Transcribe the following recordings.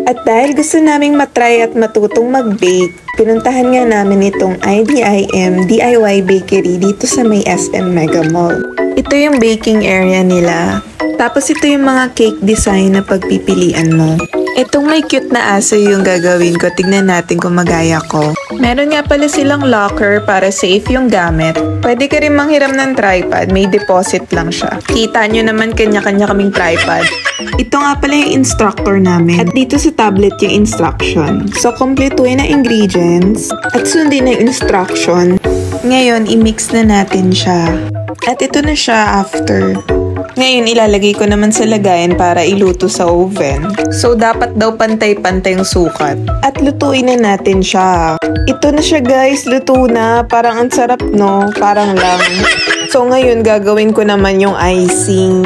At dahil gusto naming matry at matutong mag-bake, pinuntahan nga namin itong IDIM DIY Bakery dito sa may SM Mega Mall. Ito yung baking area nila. Tapos ito yung mga cake design na pagpipilian mo. Itong may cute na aso yung gagawin ko. Tignan natin kung magaya ko. Meron nga pala silang locker para safe yung gamit. Pwede ka rin manghiram ng tripod. May deposit lang siya. Kita nyo naman kanya-kanya kaming tripod. Ito nga pala yung instructor namin. At dito sa tablet yung instruction. So, kompletuhin ang ingredients. At sundin ang instruction. Ngayon, i-mix na natin siya. At ito na siya after. Ngayon, ilalagay ko naman sa lagayan para iluto sa oven. So, dapat daw pantay-pantay yung sukat. At lutuin na natin siya. Ito na siya guys, luto na. Parang ang sarap no? Parang lang. So, ngayon gagawin ko naman yung icing.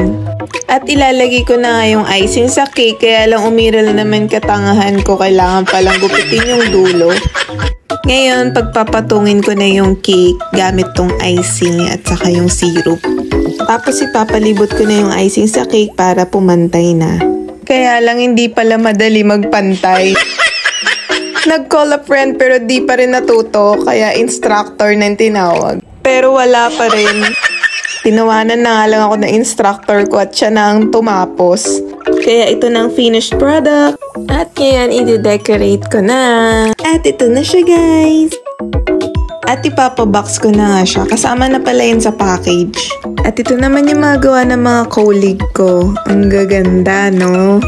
At ilalagay ko na nga yung icing sa cake. Kaya lang umiral naman katangahan ko. Kailangan palang gupitin yung dulo. Ngayon, pagpapatungin ko na yung cake gamit tong icing at saka yung syrup. Tapos ipapalibot ko na yung icing sa cake para pumantay na. Kaya lang hindi pala madali magpantay. Nag-call a friend pero di pa rin natuto kaya instructor na yung tinawag. Pero wala pa rin. Tinawanan na nga lang ako ng instructor ko at siya na ang tumapos. Kaya ito na ang finished product. At ngayon, i-decorate ko na. At ito na siya guys. At ipapabox ko na nga siya. Kasama na pala yun sa package. At ito naman yung mga gawa ng mga colleague ko. Ang gaganda, no?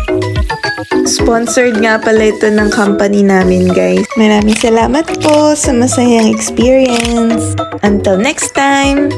Sponsored nga pala ito ng company namin, guys. Maraming salamat po sa masayang experience. Until next time!